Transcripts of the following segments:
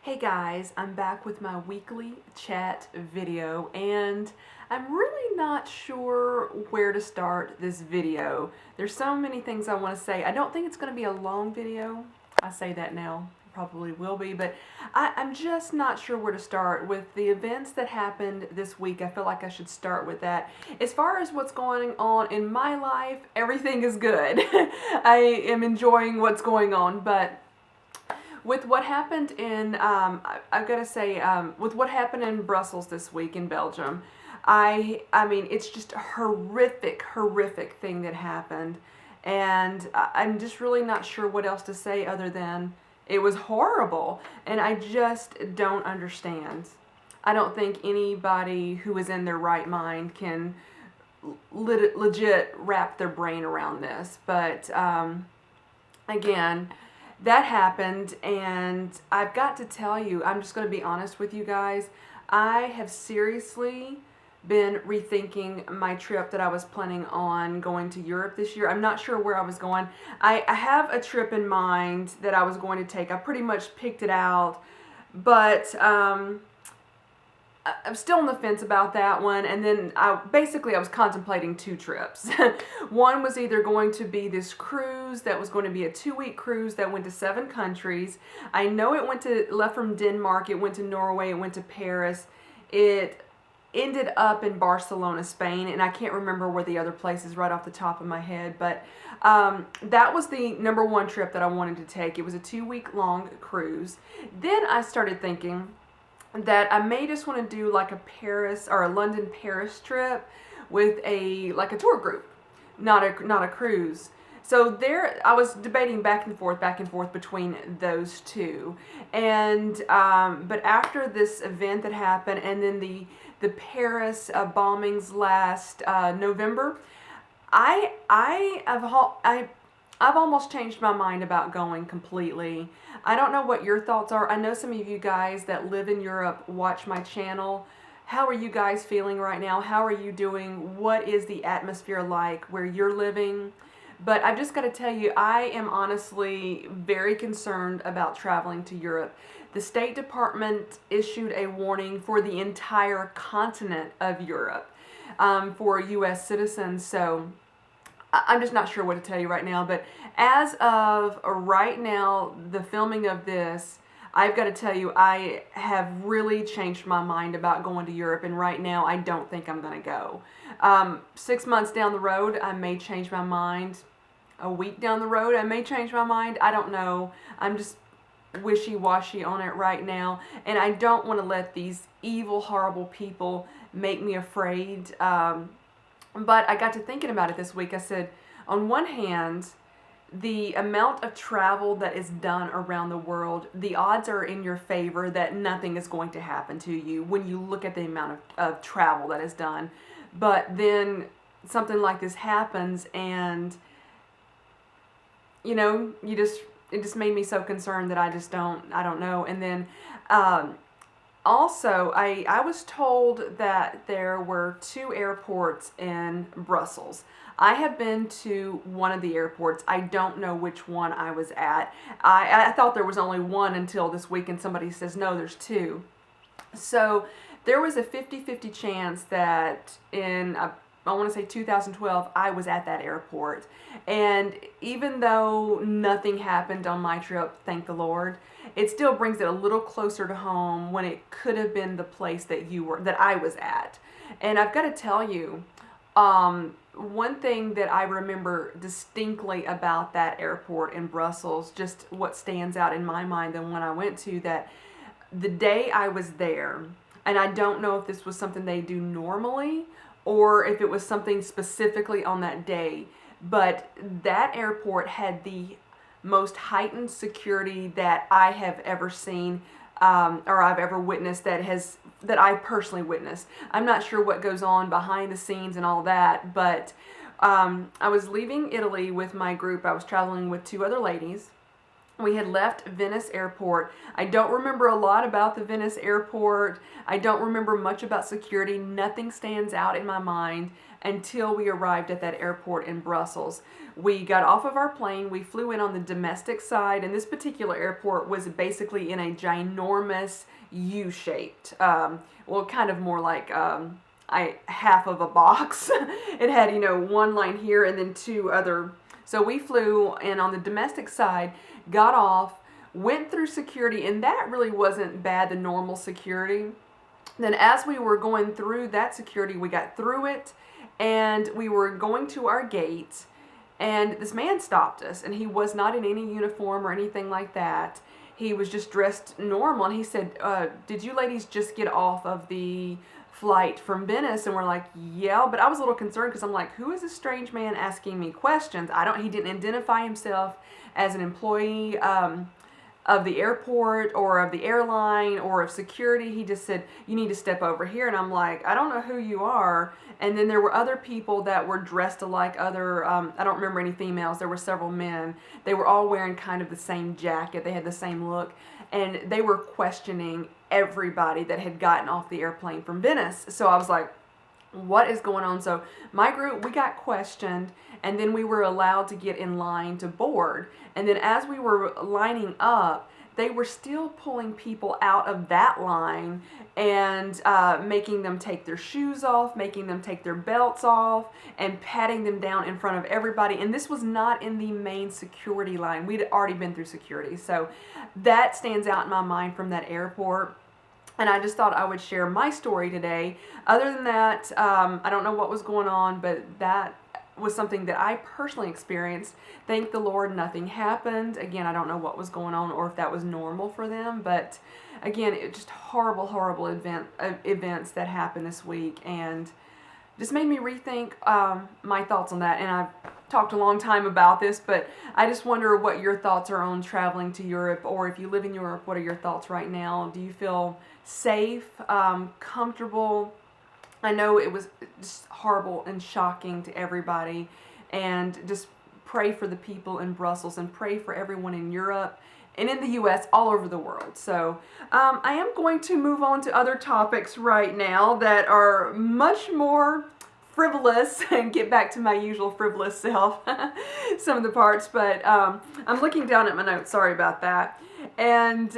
Hey guys, I'm back with my weekly chat video and I'm really not sure where to start this video. There's so many things I want to say. I don't think it's going to be a long video. I say that now. It probably will be, but I'm just not sure where to start. With the events that happened this week, I feel like I should start with that. As far as what's going on in my life, everything is good. I am enjoying what's going on, but with what happened in, I've got to say, with what happened in Brussels this week in Belgium, I mean, it's just a horrific thing that happened. And I'm just really not sure what else to say other than it was horrible. And I just don't understand. I don't think anybody who is in their right mind can legit wrap their brain around this. But again, that happened, and I've got to tell you, I'm just going to be honest with you guys, I have seriously been rethinking my trip that I was planning on going to Europe this year. I'm not sure where I was going. I have a trip in mind that I was going to take. I pretty much picked it out, but I'm still on the fence about that one. And then I was contemplating two trips. One was either going to be this cruise that was going to be a 2-week cruise that went to 7 countries. I know it left from Denmark, it went to Norway, it went to Paris. It ended up in Barcelona, Spain, and I can't remember where the other place is right off the top of my head, but that was the number one trip that I wanted to take. It was a 2-week long cruise. Then I started thinking that I may just want to do like a Paris or a London Paris trip with a tour group, not a cruise. So there, I was debating back and forth between those two. And but after this event that happened, and then the Paris bombings last November, I've almost changed my mind about going completely. I don't know what your thoughts are. I know some of you guys that live in Europe watch my channel. How are you guys feeling right now? How are you doing? What is the atmosphere like where you're living? But I've just got to tell you, I am honestly very concerned about traveling to Europe. The State Department issued a warning for the entire continent of Europe for U.S. citizens. So I'm just not sure what to tell you right now, but as of right now, the filming of this, I've got to tell you, I have really changed my mind about going to Europe, and right now, I don't think I'm going to go. 6 months down the road, I may change my mind. A week down the road, I may change my mind. I don't know. I'm just wishy-washy on it right now, and I don't want to let these evil, horrible people make me afraid. But I got to thinking about it this week. I said, on one hand, the amount of travel that is done around the world, the odds are in your favor that nothing is going to happen to you when you look at the amount of travel that is done. But then something like this happens, and it just made me so concerned that I don't know. And then also, I was told that there were 2 airports in Brussels. I have been to one of the airports. I don't know which one I was at. I thought there was only one until this week, and somebody says, no, there's 2. So there was a 50-50 chance that in, I want to say 2012, I was at that airport. And even though nothing happened on my trip, thank the Lord, it still brings it a little closer to home when it could have been the place that I was at. And I've got to tell you, one thing that I remember distinctly about that airport in Brussels, just what stands out in my mind and when I went to that, the day I was there, and I don't know if this was something they do normally or if it was something specifically on that day, but that airport had the most heightened security that I have ever seen or I've ever witnessed that I personally witnessed. I'm not sure what goes on behind the scenes and all that, but I was leaving Italy with my group. I was traveling with 2 other ladies, We had left Venice Airport. I don't remember a lot about the Venice Airport. I don't remember much about security. Nothing stands out in my mind until we arrived at that airport in Brussels. We got off of our plane. We flew in on the domestic side, and this particular airport was basically in a ginormous U-shaped, well, kind of more like half of a box. It had, one line here and then two other. So we flew in on the domestic side, got off, went through security, and that really wasn't bad, the normal security. Then as we were going through that security, we got through it, and we were going to our gate, and this man stopped us, and he was not in any uniform or anything like that. He was just dressed normal, and he said, did you ladies just get off of the flight from Venice? And we're like, yeah, but I was a little concerned because I'm like, who is this strange man asking me questions? He didn't identify himself as an employee of the airport or of the airline or of security. He just said, you need to step over here. And I'm like, I don't know who you are. And then there were other people that were dressed alike, I don't remember any females. There were several men. They were all wearing kind of the same jacket. They had the same look. And they were questioning everybody that had gotten off the airplane from Venice. So I was like, what is going on? So my group, we got questioned, and then we were allowed to get in line to board. And then as we were lining up, they were still pulling people out of that line and making them take their shoes off, making them take their belts off, and patting them down in front of everybody. And this was not in the main security line. We'd already been through security. So that stands out in my mind from that airport. And I just thought I would share my story today. Other than that, I don't know what was going on, but that was something that I personally experienced. Thank the Lord nothing happened. Again, I don't know what was going on or if that was normal for them, but again, it just horrible events that happened this week, and just made me rethink my thoughts on that. And I've talked a long time about this, but I just wonder what your thoughts are on traveling to Europe, or if you live in Europe, what are your thoughts right now? Do you feel safe, comfortable? I know it was just horrible and shocking to everybody, and just pray for the people in Brussels and pray for everyone in Europe and in the U.S., all over the world. So I am going to move on to other topics right now that are much more frivolous and get back to my usual frivolous self, some of the parts, but I'm looking down at my notes, sorry about that, and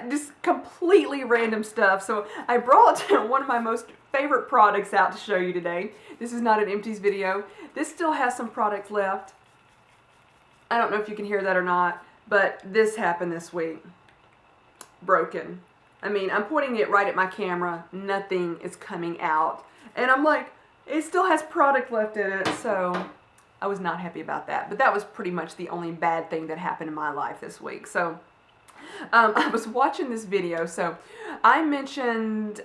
just completely random stuff. So I brought one of my most favorite products out to show you today. This is not an empties video. This still has some product left. I don't know if you can hear that or not, but this happened this week. Broken. I mean, I'm pointing it right at my camera. Nothing is coming out. And I'm like, it still has product left in it, so I was not happy about that. But that was pretty much the only bad thing that happened in my life this week. So I was watching this video. So I mentioned,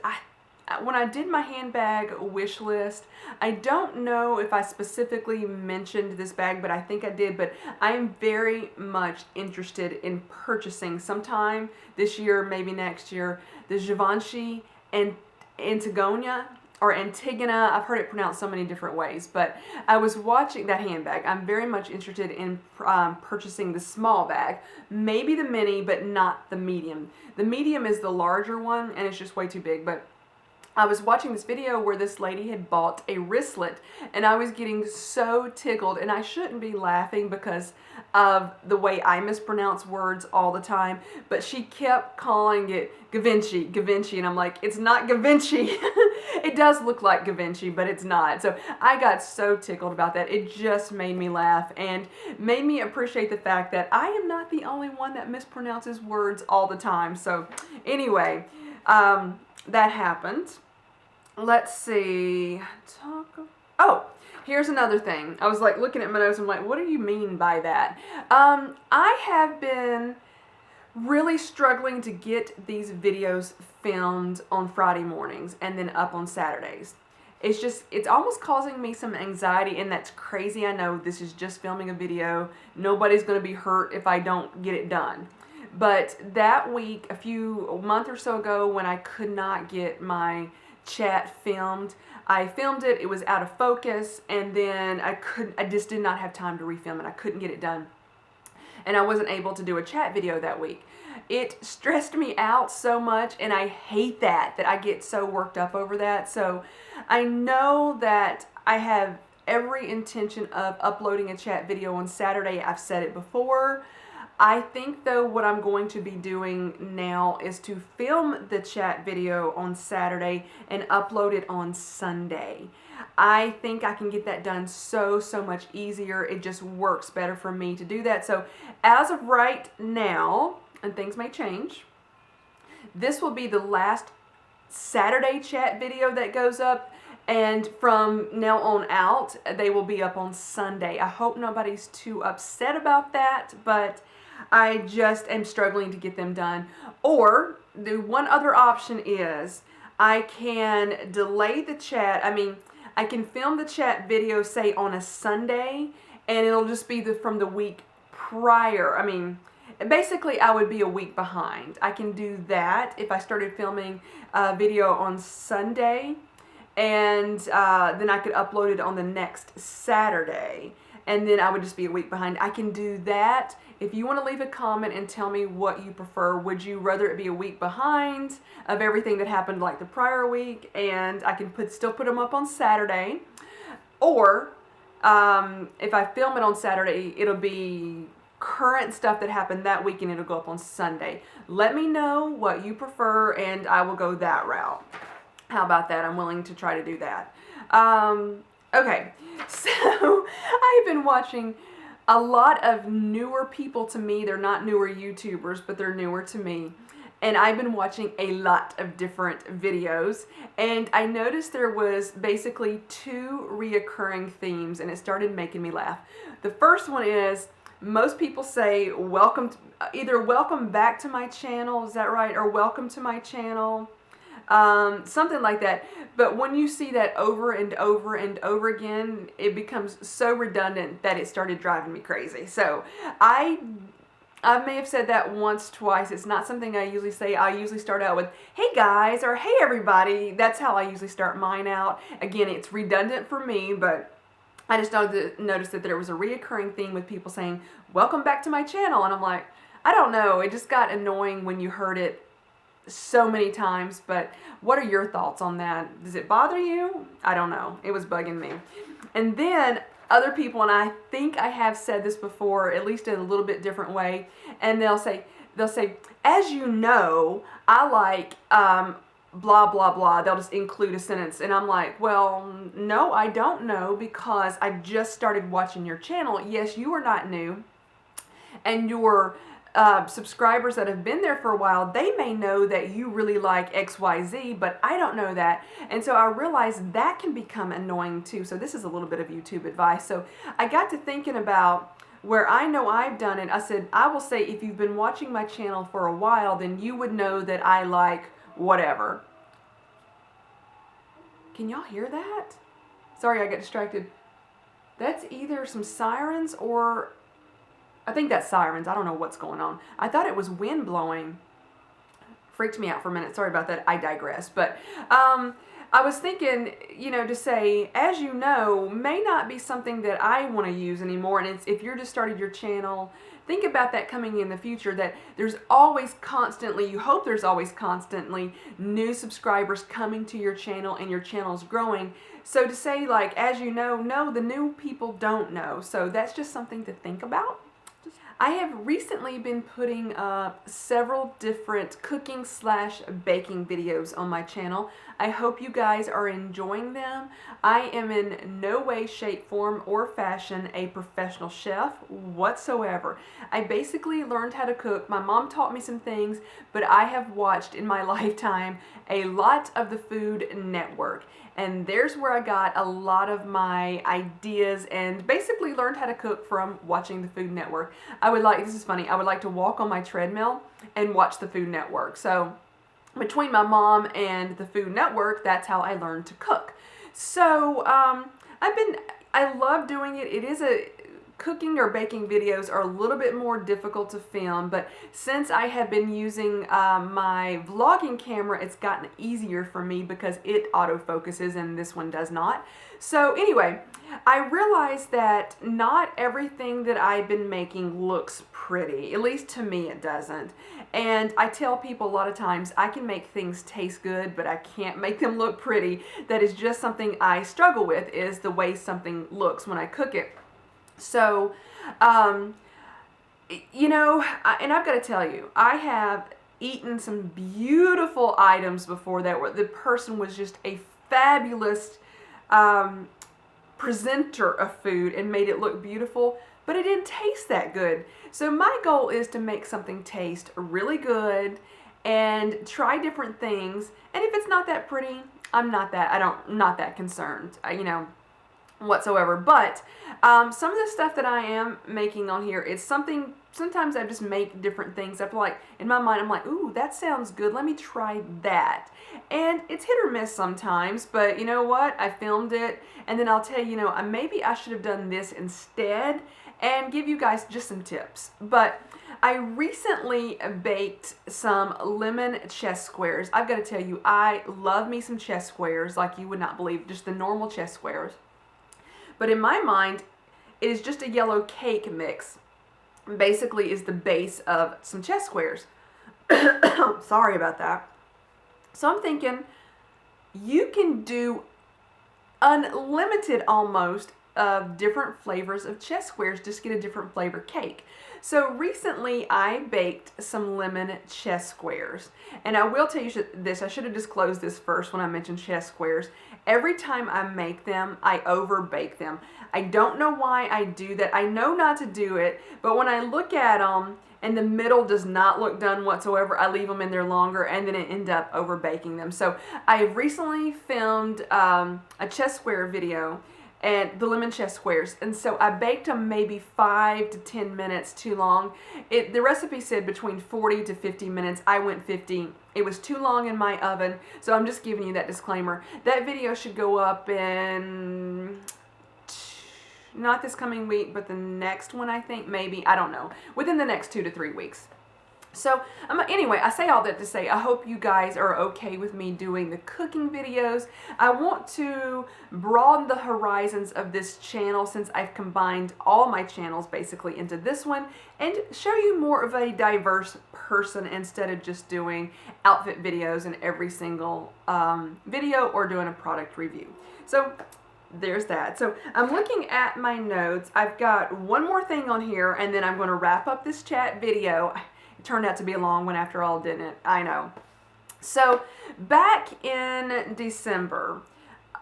when I did my handbag wish list, I don't know if I specifically mentioned this bag, but I think I did. But I am very much interested in purchasing sometime this year, maybe next year, the Givenchy and Antigona, or Antigona. I've heard it pronounced so many different ways, but I was watching that handbag. I'm very much interested in purchasing the small bag, maybe the mini, but not the medium. The medium is the larger one, and it's just way too big. But I was watching this video where this lady had bought a wristlet, and I was getting so tickled, and I shouldn't be laughing because of the way I mispronounce words all the time, but she kept calling it Givenchy, Givenchy, and I'm like, it's not Givenchy. It does look like Givenchy, but it's not. So I got so tickled about that. It just made me laugh and made me appreciate the fact that I am not the only one that mispronounces words all the time. So anyway, that happened. Let's see. Oh, here's another thing. I was like looking at my notes. I'm like, what do you mean by that? I have been really struggling to get these videos filmed on Friday mornings and then up on Saturdays. It's almost causing me some anxiety, and that's crazy. I know this is just filming a video. Nobody's going to be hurt if I don't get it done. But that week, a month or so ago, when I could not get my chat filmed, I filmed it. It was out of focus, and then I just did not have time to refilm it. I couldn't get it done. and I wasn't able to do a chat video that week. It stressed me out so much, and I hate that I get so worked up over that. So I know that I have every intention of uploading a chat video on Saturday. I've said it before. I think though what I'm going to be doing now is to film the chat video on Saturday and upload it on Sunday. I think I can get that done so much easier. It just works better for me to do that. So as of right now, and things may change, this will be the last Saturday chat video that goes up, and from now on out they will be up on Sunday. I hope nobody's too upset about that, but I just am struggling to get them done. Or the one other option is I can delay the chat. I can film the chat video, say on a Sunday, and it'll just be from the week prior. Basically I would be a week behind. I can do that if I started filming a video on Sunday, and then I could upload it on the next Saturday, and then I would just be a week behind. I can do that. If you want to leave a comment and tell me what you prefer, would you rather it be a week behind of everything that happened like the prior week, and I can still put them up on Saturday, or if I film it on Saturday, it'll be current stuff that happened that week and it'll go up on Sunday. Let me know what you prefer and I will go that route. How about that? I'm willing to try to do that. Okay, so I've been watching a lot of newer people to me. They're not newer YouTubers, but they're newer to me. And I've been watching a lot of different videos, and I noticed there was basically two reoccurring themes, and it started making me laugh. The first one is, most people say either welcome back to my channel, is that right, or welcome to my channel, something like that. But when you see that over and over and over again, it becomes so redundant that it started driving me crazy. So I may have said that once, twice. It's not something I usually say. I usually start out with, hey guys, or hey everybody. That's how I usually start mine out. Again, it's redundant for me, but I just noticed that there was a reoccurring theme with people saying, welcome back to my channel. And I'm like, I don't know. It just got annoying when you heard it so many times. But what are your thoughts on that? Does it bother you? I don't know. It was bugging me. And then other people, and I think I have said this before, at least in a little bit different way, and they'll say, as you know, I like blah, blah, blah. They'll just include a sentence. And I'm like, well, no, I don't know, because I just started watching your channel. Yes, you are not new. And your subscribers that have been there for a while, they may know that you really like XYZ, but I don't know that. And so I realized that can become annoying too. So this is a little bit of YouTube advice. So I got to thinking about where I know I've done it. I said, I will say, if you've been watching my channel for a while, then you would know that I like whatever. Can y'all hear that? Sorry, I got distracted. That's either some sirens or I think that's sirens. I don't know what's going on. I thought it was wind blowing. Freaked me out for a minute. Sorry about that. I digress. But I was thinking, to say, as you know, may not be something that I want to use anymore. And if you're just started your channel, think about that coming in the future, that there's always constantly, you hope there's always constantly new subscribers coming to your channel and your channel's growing. So to say, like, as you know, no, the new people don't know. So that's just something to think about. I have recently been putting up several different cooking / baking videos on my channel. I hope you guys are enjoying them. I am in no way, shape, form, or fashion a professional chef whatsoever. I basically learned how to cook. My mom taught me some things, but I have watched in my lifetime a lot of the Food Network. And there's where I got a lot of my ideas and basically learned how to cook from watching the Food Network. This is funny, I would like to walk on my treadmill and watch the Food Network. So between my mom and the Food Network, that's how I learned to cook. So I love doing it. Cooking or baking videos are a little bit more difficult to film, but since I have been using my vlogging camera, it's gotten easier for me because it autofocuses and this one does not. So anyway, I realized that not everything that I've been making looks pretty. At least to me it doesn't. And I tell people a lot of times I can make things taste good, but I can't make them look pretty. That is just something I struggle with, is the way something looks when I cook it. So, you know, and I've got to tell you, I have eaten some beautiful items before that where the person was just a fabulous presenter of food and made it look beautiful, but it didn't taste that good. So my goal is to make something taste really good and try different things. And if it's not that pretty, I'm not that concerned, you know, whatsoever. But some of the stuff that I am making on here is something, sometimes I just make different things. I feel like, in my mind, I'm like, ooh, that sounds good. Let me try that. And it's hit or miss sometimes, but you know what? I filmed it, and then I'll tell you, you know, maybe I should have done this instead, and give you guys just some tips. But I recently baked some lemon chess squares. I've got to tell you, I love me some chess squares like you would not believe, just the normal chess squares. But in my mind, it is just a yellow cake mix. Basically is the base of some chess squares. Sorry about that. So I'm thinking you can do unlimited almost of different flavors of chess squares, just get a different flavor cake. So recently I baked some lemon chess squares, and I will tell you this, I should have disclosed this first when I mentioned chess squares. Every time I make them, I over bake them. I don't know why I do that. I know not to do it, but when I look at them and the middle does not look done whatsoever, I leave them in there longer, and then I end up over baking them. So I recently filmed a chess square video, and the lemon chess squares, and so I baked them maybe 5 to 10 minutes too long. The recipe said between 40 to 50 minutes. I went 50. It was too long in my oven, so I'm just giving you that disclaimer. That video should go up in, not this coming week, but the next one, I think, maybe, I don't know, within the next 2 to 3 weeks. So anyway, I say all that to say I hope you guys are okay with me doing the cooking videos. I want to broaden the horizons of this channel, since I've combined all my channels basically into this one, and show you more of a diverse person instead of just doing outfit videos in every single video or doing a product review. So there's that. So I'm looking at my notes. I've got one more thing on here, and then I'm going to wrap up this chat video. It turned out to be a long one after all, didn't it? I know. So back in December,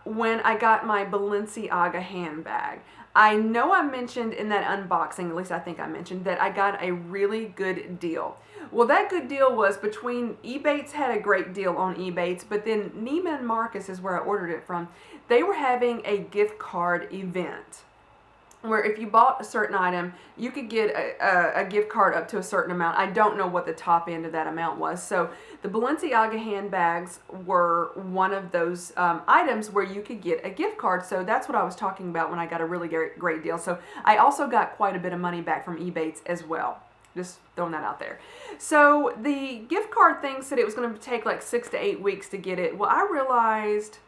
when I got my Balenciaga handbag, I know I mentioned in that unboxing, at least I think I mentioned, that I got a really good deal. Well, that good deal was between Ebates had a great deal on Ebates, but then Neiman Marcus is where I ordered it from. They were having a gift card event where if you bought a certain item, you could get a gift card up to a certain amount. I don't know what the top end of that amount was. So the Balenciaga handbags were one of those items where you could get a gift card. So that's what I was talking about when I got a really great deal. So I also got quite a bit of money back from Ebates as well. Just throwing that out there. So the gift card thing said it was going to take like 6 to 8 weeks to get it. Well, I realized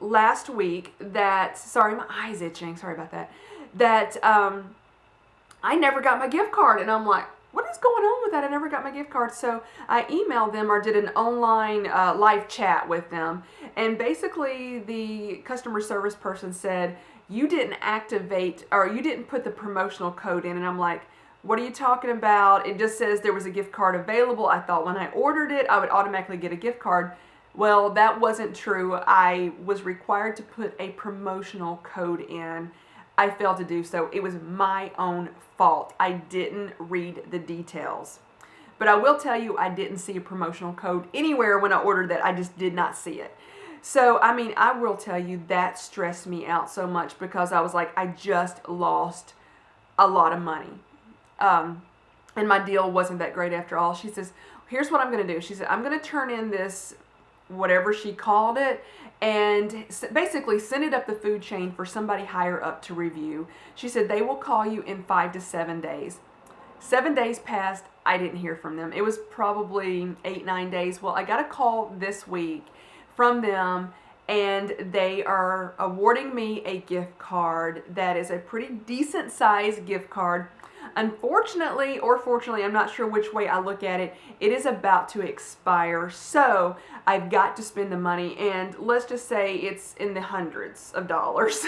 last week that, sorry, my eye's itching, sorry about that, that I never got my gift card, and I'm like, what is going on with that? I never got my gift card. So I emailed them or did an online live chat with them, and basically the customer service person said, you didn't activate, or you didn't put the promotional code in. And I'm like, what are you talking about? It just says there was a gift card available. I thought when I ordered it, I would automatically get a gift card. Well, that wasn't true. I was required to put a promotional code in. I failed to do so. It was my own fault. I didn't read the details. But I will tell you, I didn't see a promotional code anywhere when I ordered that. I just did not see it. So, I mean, I will tell you that stressed me out so much, because I was like, I just lost a lot of money. And my deal wasn't that great after all. She says, here's what I'm going to do. She said, I'm going to turn in this, whatever she called it, and basically send it up the food chain for somebody higher up to review. She said they will call you in 5 to 7 days. 7 days passed. I didn't hear from them. It was probably 8, 9 days. Well, I got a call this week from them, and they are awarding me a gift card that is a pretty decent size gift card. Unfortunately, or fortunately, I'm not sure which way I look at it, it is about to expire. So I've got to spend the money, and let's just say it's in the hundreds of dollars.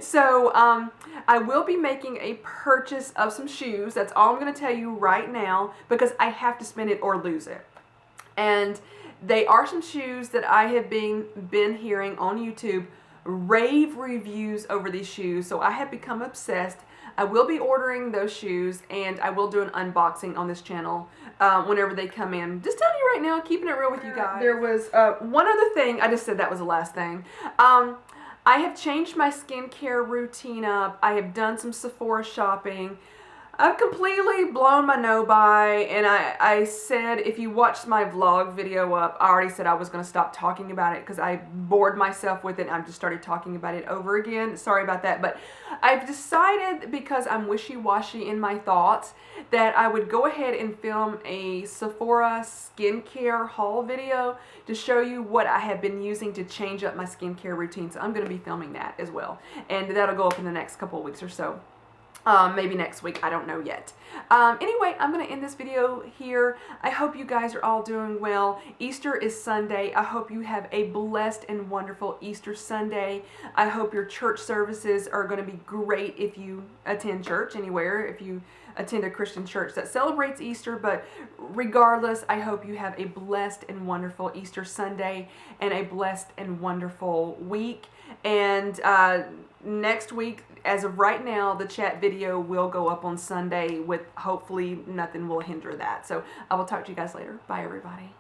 So I will be making a purchase of some shoes. That's all I'm going to tell you right now, because I have to spend it or lose it. And they are some shoes that I have been hearing on YouTube rave reviews over these shoes, so I have become obsessed. I will be ordering those shoes, and I will do an unboxing on this channel whenever they come in. Just telling you right now, keeping it real with you guys. There was one other thing. I just said that was the last thing. I have changed my skincare routine up. I have done some Sephora shopping. I've completely blown my no by, and I said, if you watched my vlog video up, I already said I was going to stop talking about it because I bored myself with it and I just started talking about it over again. Sorry about that, but I've decided, because I'm wishy-washy in my thoughts, that I would go ahead and film a Sephora skincare haul video to show you what I have been using to change up my skincare routine. So I'm going to be filming that as well, and that'll go up in the next couple of weeks or so. Maybe next week, I don't know yet. Anyway, I'm going to end this video here. I hope you guys are all doing well. Easter is Sunday. I hope you have a blessed and wonderful Easter Sunday. I hope your church services are going to be great if you attend church anywhere, if you attend a Christian church that celebrates Easter. But regardless, I hope you have a blessed and wonderful Easter Sunday and a blessed and wonderful week. And next week, as of right now, the chat video will go up on Sunday with hopefully nothing will hinder that. So I will talk to you guys later. Bye, everybody.